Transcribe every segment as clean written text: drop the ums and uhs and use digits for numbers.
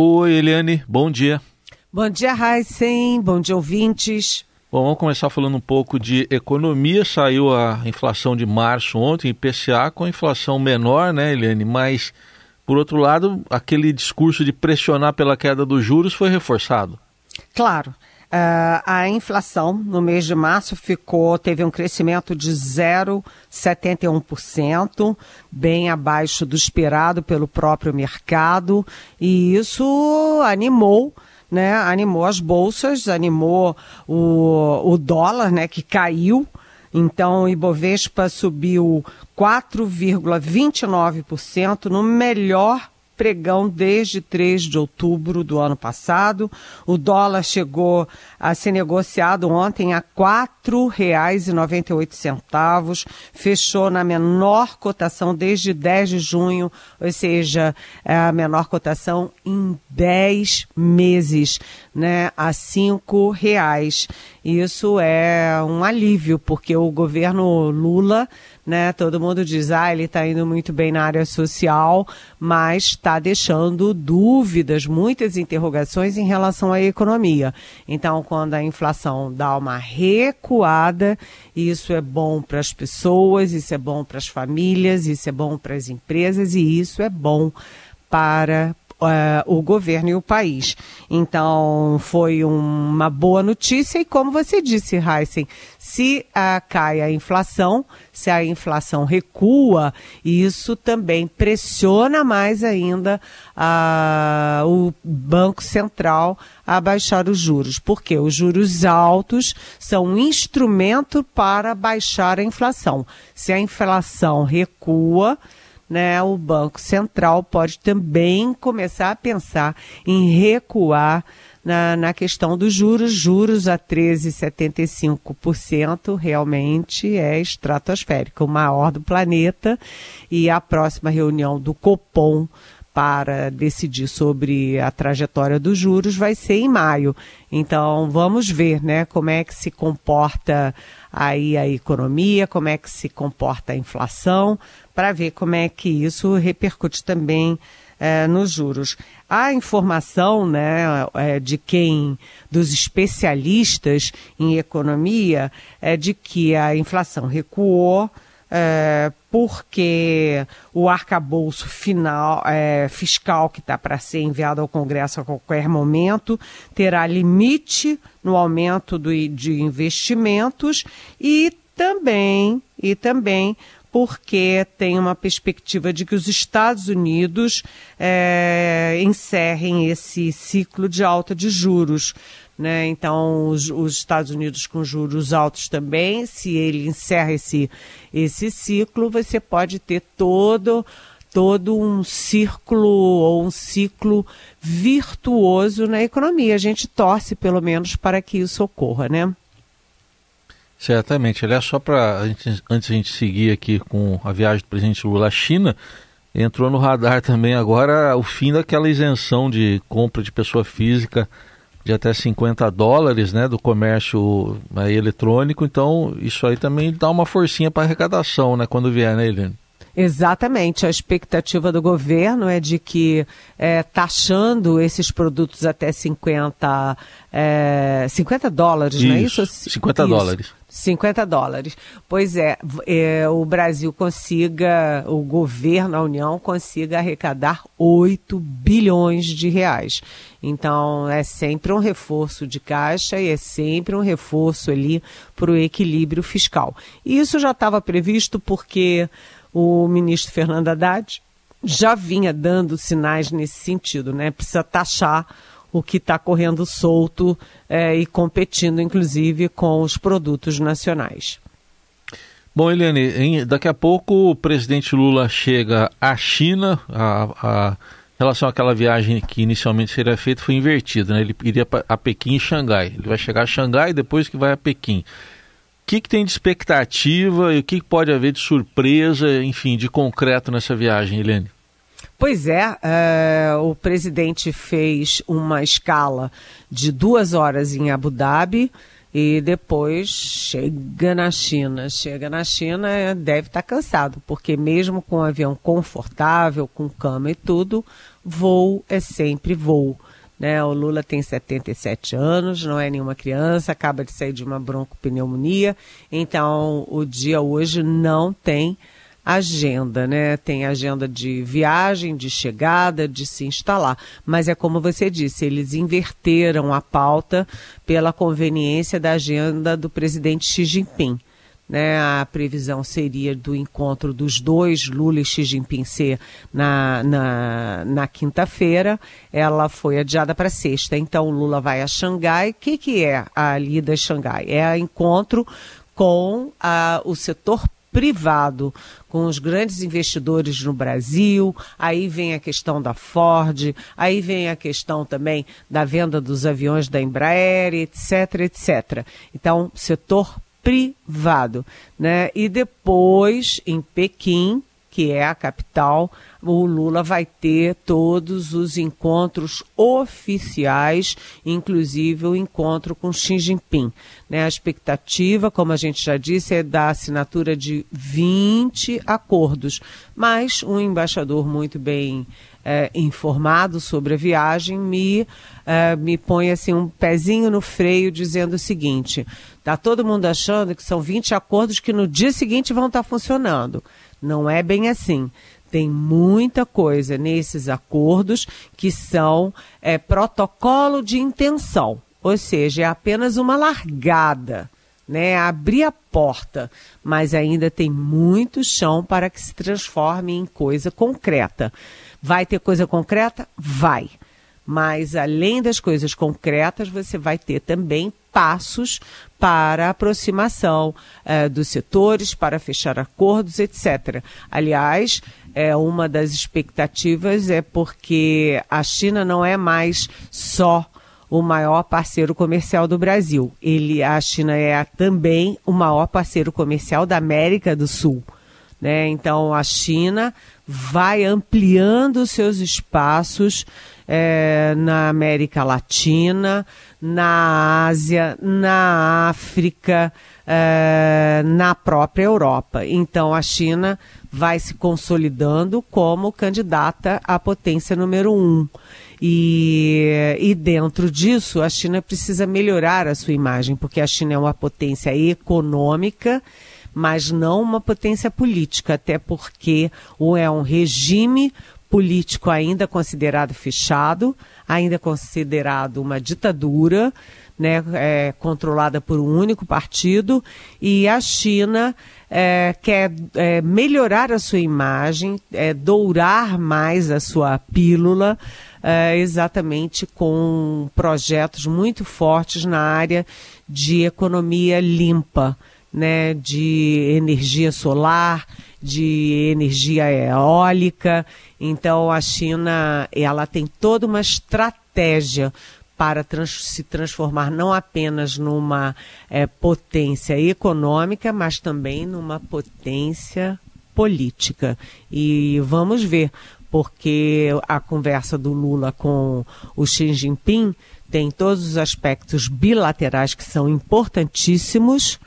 Oi, Eliane, bom dia. Bom dia, Heisen, bom dia, ouvintes. Bom, vamos começar falando um pouco de economia. Saiu a inflação de março ontem, IPCA, com a inflação menor, né, Eliane? Mas, por outro lado, aquele discurso de pressionar pela queda dos juros foi reforçado. Claro. A inflação no mês de março teve um crescimento de 0,71%, bem abaixo do esperado pelo próprio mercado, e isso animou as bolsas, animou o dólar, né, que caiu. Então, o Ibovespa subiu 4,29% no melhor pregão desde 3 de outubro do ano passado. O dólar chegou a ser negociado ontem a R$ 4,98, fechou na menor cotação desde 10 de junho, ou seja, a menor cotação em 10 meses, né, a R$ 5,00. Isso é um alívio, porque o governo Lula, né, todo mundo diz, ele está indo muito bem na área social, mas está deixando dúvidas, muitas interrogações em relação à economia. Então, quando a inflação dá uma recuada, isso é bom para as pessoas, isso é bom para as famílias, isso é bom para as empresas e isso é bom para o governo e o país. Então, foi uma boa notícia e, como você disse, Heisen, se cai a inflação, se a inflação recua, isso também pressiona mais ainda o Banco Central a baixar os juros, porque os juros altos são um instrumento para baixar a inflação. Se a inflação recua, né, o Banco Central pode também começar a pensar em recuar na questão dos juros. Juros a 13,75% realmente é estratosférico, o maior do planeta, e a próxima reunião do Copom para decidir sobre a trajetória dos juros vai ser em maio. Então, vamos ver, né, como é que se comporta aí a economia, como é que se comporta a inflação, para ver como é que isso repercute também nos juros. A informação, né, dos especialistas em economia é de que a inflação recuou, porque o arcabouço fiscal que está para ser enviado ao Congresso a qualquer momento terá limite no aumento de investimentos e também porque tem uma perspectiva de que os Estados Unidos encerrem esse ciclo de alta de juros, né? Então, os Estados Unidos com juros altos também, se ele encerra esse ciclo, você pode ter todo um círculo ou um ciclo virtuoso na economia. A gente torce, pelo menos, para que isso ocorra, né? Certamente. Aliás, só para antes a gente seguir aqui com a viagem do presidente Lula à China, entrou no radar também agora o fim daquela isenção de compra de pessoa física de até $50, né, do comércio eletrônico. Então, isso aí também dá uma forcinha para arrecadação, né, quando vier, né, Eliane? Exatamente. A expectativa do governo é de que, taxando esses produtos até $50, não é isso? $50. $50. Pois o Brasil o governo, a União, consiga arrecadar 8 bilhões de reais. Então, é sempre um reforço de caixa e é sempre um reforço ali para o equilíbrio fiscal. E isso já estava previsto porque o ministro Fernando Haddad já vinha dando sinais nesse sentido, né? Precisa taxar o que está correndo solto e competindo, inclusive, com os produtos nacionais. Bom, Eliane, daqui a pouco o presidente Lula chega à China. A relação àquela viagem que inicialmente seria feita foi invertida, né? Ele iria a Pequim e Xangai. Ele vai chegar a Xangai depois que vai a Pequim. O que tem de expectativa e o que pode haver de surpresa, enfim, de concreto nessa viagem, Eliane? Pois o presidente fez uma escala de 2 horas em Abu Dhabi e depois chega na China. Chega na China, deve estar cansado, porque mesmo com um avião confortável, com cama e tudo, voo é sempre voo. Né? O Lula tem 77 anos, não é nenhuma criança, acaba de sair de uma broncopneumonia, então o dia hoje não tem agenda, né? Tem agenda de viagem, de chegada, de se instalar. Mas é como você disse, eles inverteram a pauta pela conveniência da agenda do presidente Xi Jinping. Né, a previsão seria do encontro dos dois, Lula e Xi Jinping, ser na quinta-feira. Ela foi adiada para sexta. Então, o Lula vai a Xangai. O que é a ida a Xangai? É o encontro com o setor privado, com os grandes investidores no Brasil. Aí vem a questão da Ford, aí vem a questão também da venda dos aviões da Embraer, etc, etc. Então, setor privado, né? E depois, em Pequim, que é a capital, o Lula vai ter todos os encontros oficiais, inclusive o encontro com Xi Jinping. Né? A expectativa, como a gente já disse, é da assinatura de 20 acordos, mas um embaixador muito bem informado sobre a viagem me põe assim um pezinho no freio dizendo o seguinte: está todo mundo achando que são 20 acordos que no dia seguinte vão estar funcionando. Não é bem assim. Tem muita coisa nesses acordos que são protocolo de intenção, ou seja, é apenas uma largada, né? Abrir a porta, mas ainda tem muito chão para que se transforme em coisa concreta. Vai ter coisa concreta? Vai. Mas além das coisas concretas, você vai ter também passos para a aproximação dos setores, para fechar acordos, etc. Aliás, uma das expectativas é porque a China não é mais só o maior parceiro comercial do Brasil. A China é também o maior parceiro comercial da América do Sul. Né? Então, a China vai ampliando seus espaços na América Latina, na Ásia, na África, na própria Europa. Então, a China vai se consolidando como candidata à potência número 1. E dentro disso, a China precisa melhorar a sua imagem, porque a China é uma potência econômica, mas não uma potência política, até porque é um regime político ainda considerado fechado, ainda considerado uma ditadura, né, controlada por um único partido, e a China quer melhorar a sua imagem, dourar mais a sua pílula, exatamente com projetos muito fortes na área de economia limpa, né, de energia solar, de energia eólica. Então a China, ela tem toda uma estratégia para se transformar não apenas numa potência econômica, mas também numa potência política. E vamos ver, porque a conversa do Lula com o Xi Jinping tem todos os aspectos bilaterais que são importantíssimos,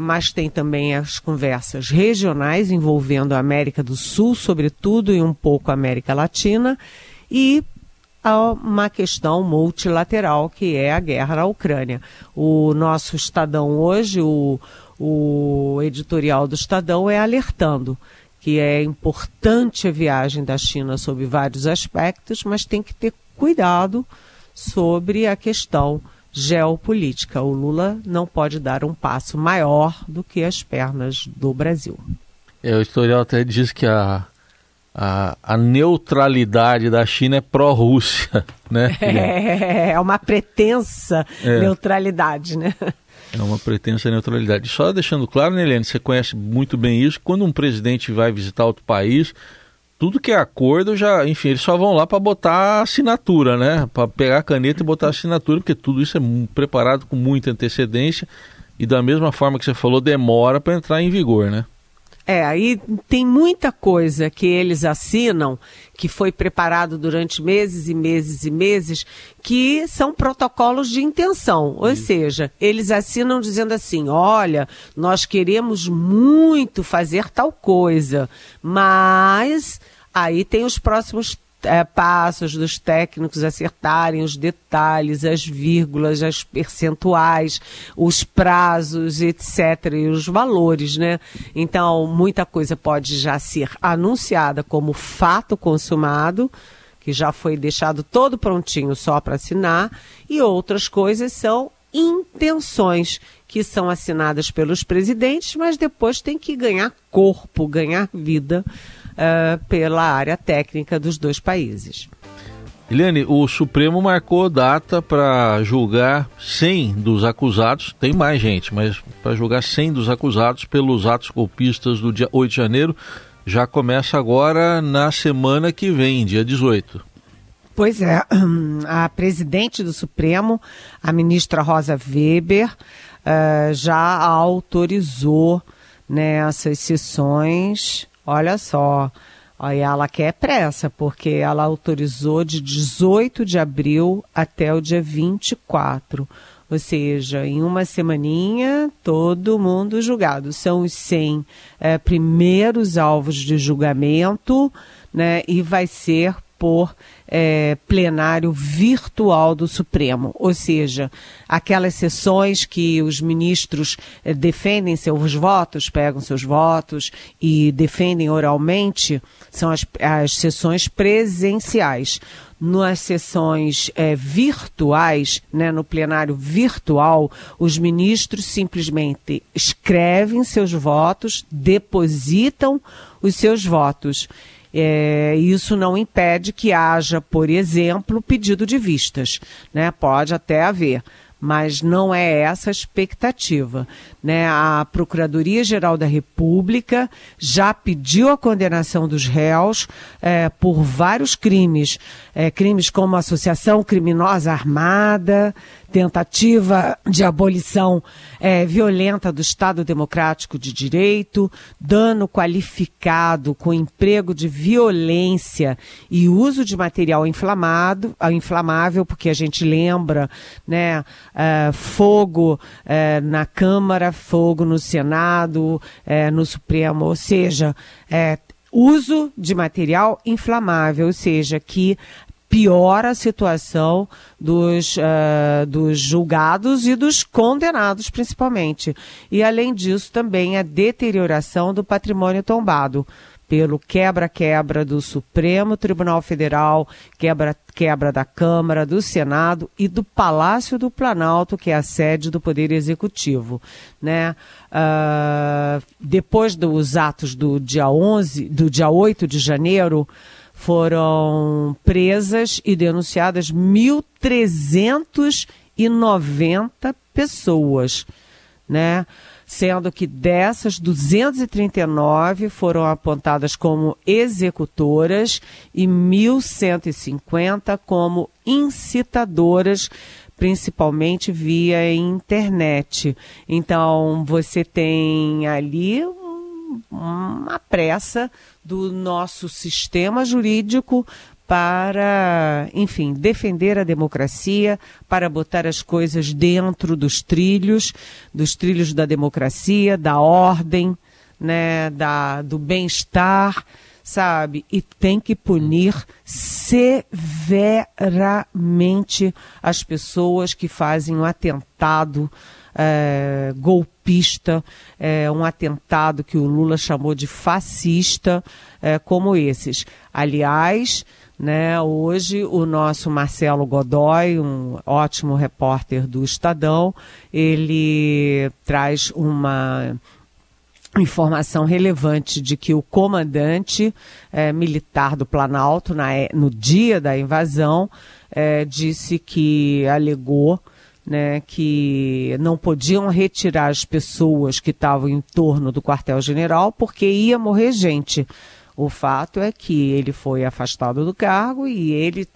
mas tem também as conversas regionais envolvendo a América do Sul, sobretudo, e um pouco a América Latina, e uma questão multilateral, que é a guerra na Ucrânia. O nosso Estadão hoje, o editorial do Estadão é alertando que é importante a viagem da China sob vários aspectos, mas tem que ter cuidado sobre a questão geopolítica. O Lula não pode dar um passo maior do que as pernas do Brasil. O editorial até diz que a neutralidade da China é pró-Rússia, né? É uma pretensa neutralidade, né? É uma pretensa neutralidade. Só deixando claro, né, Eliane, você conhece muito bem isso, quando um presidente vai visitar outro país, tudo que é acordo, enfim, eles só vão lá para botar a assinatura, né? Para pegar a caneta e botar a assinatura, porque tudo isso é preparado com muita antecedência e da mesma forma que você falou, demora para entrar em vigor, né? Aí tem muita coisa que eles assinam, que foi preparado durante meses e meses e meses, que são protocolos de intenção. Ou seja, eles assinam dizendo assim: olha, nós queremos muito fazer tal coisa, mas aí tem os próximos passos dos técnicos acertarem os detalhes, as vírgulas, as percentuais, os prazos, etc., e os valores, né? Então, muita coisa pode já ser anunciada como fato consumado, que já foi deixado todo prontinho só para assinar, e outras coisas são intenções que são assinadas pelos presidentes, mas depois tem que ganhar corpo, ganhar vida pela área técnica dos dois países. Eliane, o Supremo marcou data para julgar 100 dos acusados, tem mais gente, mas para julgar 100 dos acusados pelos atos golpistas do dia 8 de janeiro, já começa agora na semana que vem, dia 18. Pois é, a presidente do Supremo, a ministra Rosa Weber, já autorizou, né, essas sessões. Olha só, e ela quer pressa, porque ela autorizou de 18 de abril até o dia 24. Ou seja, em uma semaninha, todo mundo julgado. São os 100 primeiros alvos de julgamento, né, e vai ser por plenário virtual do Supremo, ou seja, aquelas sessões que os ministros defendem seus votos, pegam seus votos e defendem oralmente, são as sessões presenciais. Nas sessões virtuais, né, no plenário virtual, os ministros simplesmente escrevem seus votos, depositam os seus votos. Isso não impede que haja, por exemplo, pedido de vistas, né? Pode até haver, mas não é essa a expectativa, né? A Procuradoria-Geral da República já pediu a condenação dos réus por vários crimes, crimes como associação criminosa armada, tentativa de abolição violenta do Estado Democrático de Direito, dano qualificado com emprego de violência e uso de material inflamável, porque a gente lembra, né, fogo na Câmara, fogo no Senado, no Supremo, ou seja, uso de material inflamável, ou seja, que piora a situação dos julgados e dos condenados, principalmente. E, além disso, também a deterioração do patrimônio tombado pelo quebra-quebra do Supremo Tribunal Federal, quebra da Câmara, do Senado e do Palácio do Planalto, que é a sede do Poder Executivo, né? Depois dos atos do dia 8 de janeiro, foram presas e denunciadas 1.390 pessoas, né? Sendo que dessas, 239 foram apontadas como executoras e 1.150 como incitadoras, principalmente via internet. Então, você tem ali uma pressa do nosso sistema jurídico para, enfim, defender a democracia, para botar as coisas dentro dos trilhos da democracia, da ordem, né, do bem-estar, sabe? E tem que punir severamente as pessoas que fazem um atentado golpista, um atentado que o Lula chamou de fascista, como esses. Aliás, né, hoje o nosso Marcelo Godoy, um ótimo repórter do Estadão, ele traz uma informação relevante de que o comandante militar do Planalto, no dia da invasão, disse que alegou, né, que não podiam retirar as pessoas que estavam em torno do quartel-general porque ia morrer gente. O fato é que ele foi afastado do cargo e ele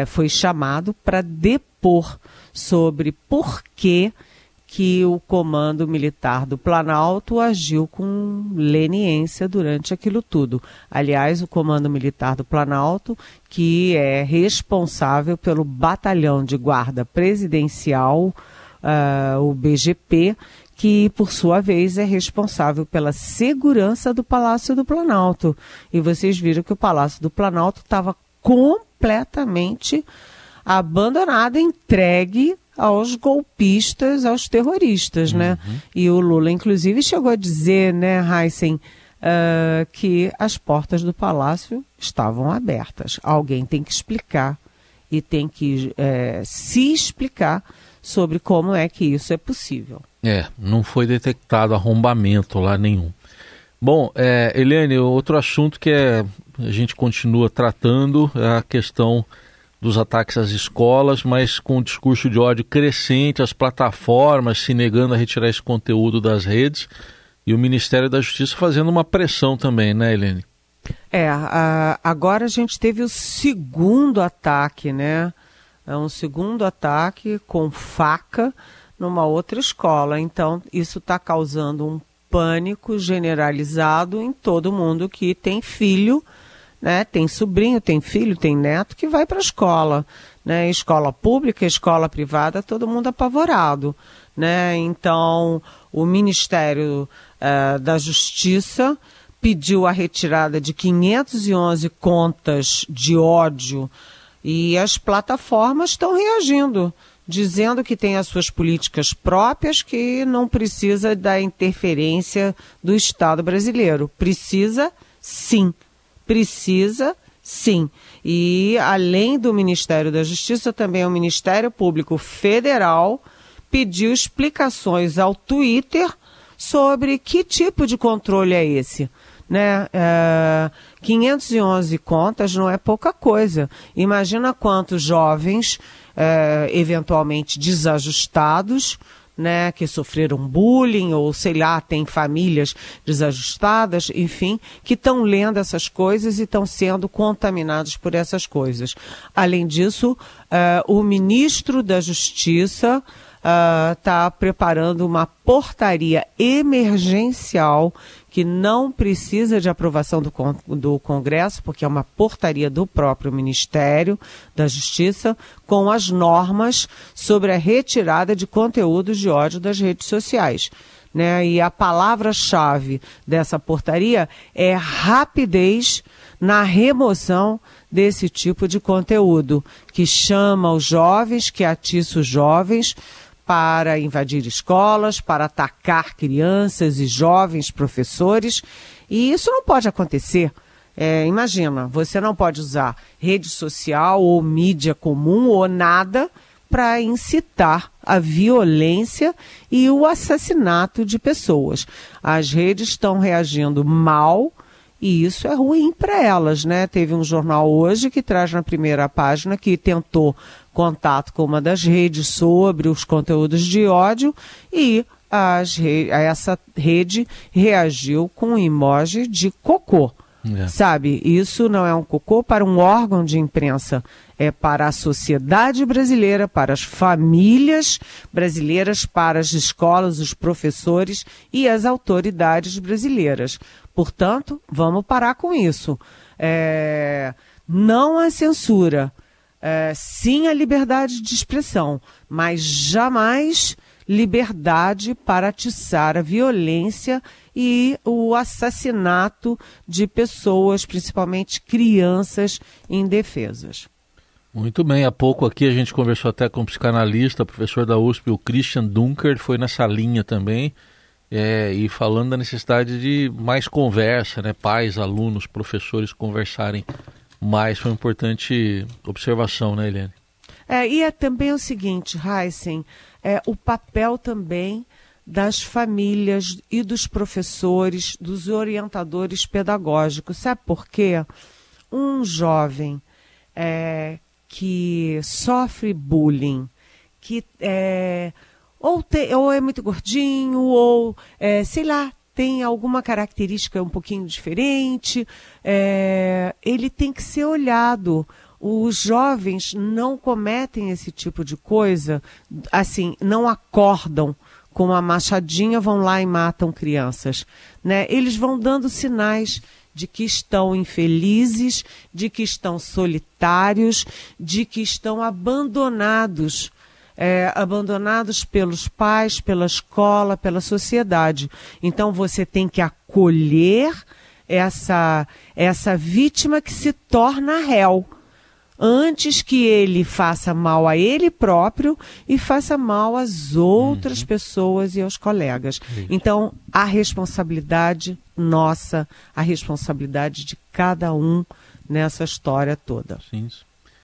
foi chamado para depor sobre por que o Comando Militar do Planalto agiu com leniência durante aquilo tudo. Aliás, o Comando Militar do Planalto, que é responsável pelo Batalhão de Guarda Presidencial, o BGP, que, por sua vez, é responsável pela segurança do Palácio do Planalto. E vocês viram que o Palácio do Planalto estava completamente abandonado, entregue aos golpistas, aos terroristas, né? E o Lula, inclusive, chegou a dizer, né, Heisen, que as portas do Palácio estavam abertas. Alguém tem que explicar e tem que se explicar sobre como é que isso é possível. Não foi detectado arrombamento lá nenhum. Bom, Eliane, outro assunto que a gente continua tratando é a questão dos ataques às escolas, mas com um discurso de ódio crescente, as plataformas se negando a retirar esse conteúdo das redes e o Ministério da Justiça fazendo uma pressão também, né, Eliane? Agora a gente teve o segundo ataque, né? Um segundo ataque com faca numa outra escola. Então, isso está causando um pânico generalizado em todo mundo que tem filho, né? Tem sobrinho, tem filho, tem neto que vai para a escola, né? Escola pública, escola privada, todo mundo apavorado, né? Então, o Ministério da Justiça pediu a retirada de 511 contas de ódio e as plataformas estão reagindo, dizendo que tem as suas políticas próprias, que não precisa da interferência do Estado brasileiro. Precisa sim. Precisa sim. E além do Ministério da Justiça, também o Ministério Público Federal pediu explicações ao Twitter sobre que tipo de controle é esse. Né? 511 contas não é pouca coisa. Imagina quantos jovens eventualmente desajustados, né, que sofreram bullying ou, sei lá, tem famílias desajustadas, enfim, que estão lendo essas coisas e estão sendo contaminados por essas coisas. Além disso, o ministro da Justiça está preparando uma portaria emergencial que não precisa de aprovação do Congresso, porque é uma portaria do próprio Ministério da Justiça, com as normas sobre a retirada de conteúdos de ódio das redes sociais. Né? E a palavra-chave dessa portaria é rapidez na remoção desse tipo de conteúdo, que chama os jovens, que atiça os jovens para invadir escolas, para atacar crianças e jovens professores, e isso não pode acontecer. Imagina, você não pode usar rede social ou mídia comum ou nada para incitar a violência e o assassinato de pessoas. As redes estão reagindo mal e isso é ruim para elas, né? Teve um jornal hoje que traz na primeira página que tentou contato com uma das redes sobre os conteúdos de ódio e essa rede reagiu com um emoji de cocô. Sabe, isso não é um cocô para um órgão de imprensa, é para a sociedade brasileira, para as famílias brasileiras, para as escolas, os professores e as autoridades brasileiras. Portanto, vamos parar com isso. Não há censura, sim a liberdade de expressão, mas jamais liberdade para atiçar a violência e o assassinato de pessoas, principalmente crianças indefesas. Muito bem, há pouco aqui a gente conversou até com um psicanalista, professor da USP, o Christian Dunker, foi nessa linha também, e falando da necessidade de mais conversa, né? Pais, alunos, professores conversarem mais, foi uma importante observação, né, Eliane? E também o seguinte, Heisen, o papel também das famílias e dos professores, dos orientadores pedagógicos. Sabe por quê? Um jovem que sofre bullying, que ou é muito gordinho, ou, sei lá, tem alguma característica um pouquinho diferente, ele tem que ser olhado. Os jovens não cometem esse tipo de coisa, assim, não acordam com uma machadinha, vão lá e matam crianças, né? Eles vão dando sinais de que estão infelizes, de que estão solitários, de que estão abandonados abandonados pelos pais, pela escola, pela sociedade. Então você tem que acolher essa vítima que se torna réu, antes que ele faça mal a ele próprio e faça mal às outras pessoas e aos colegas. Então, a responsabilidade nossa, a responsabilidade de cada um nessa história toda. Sim, isso.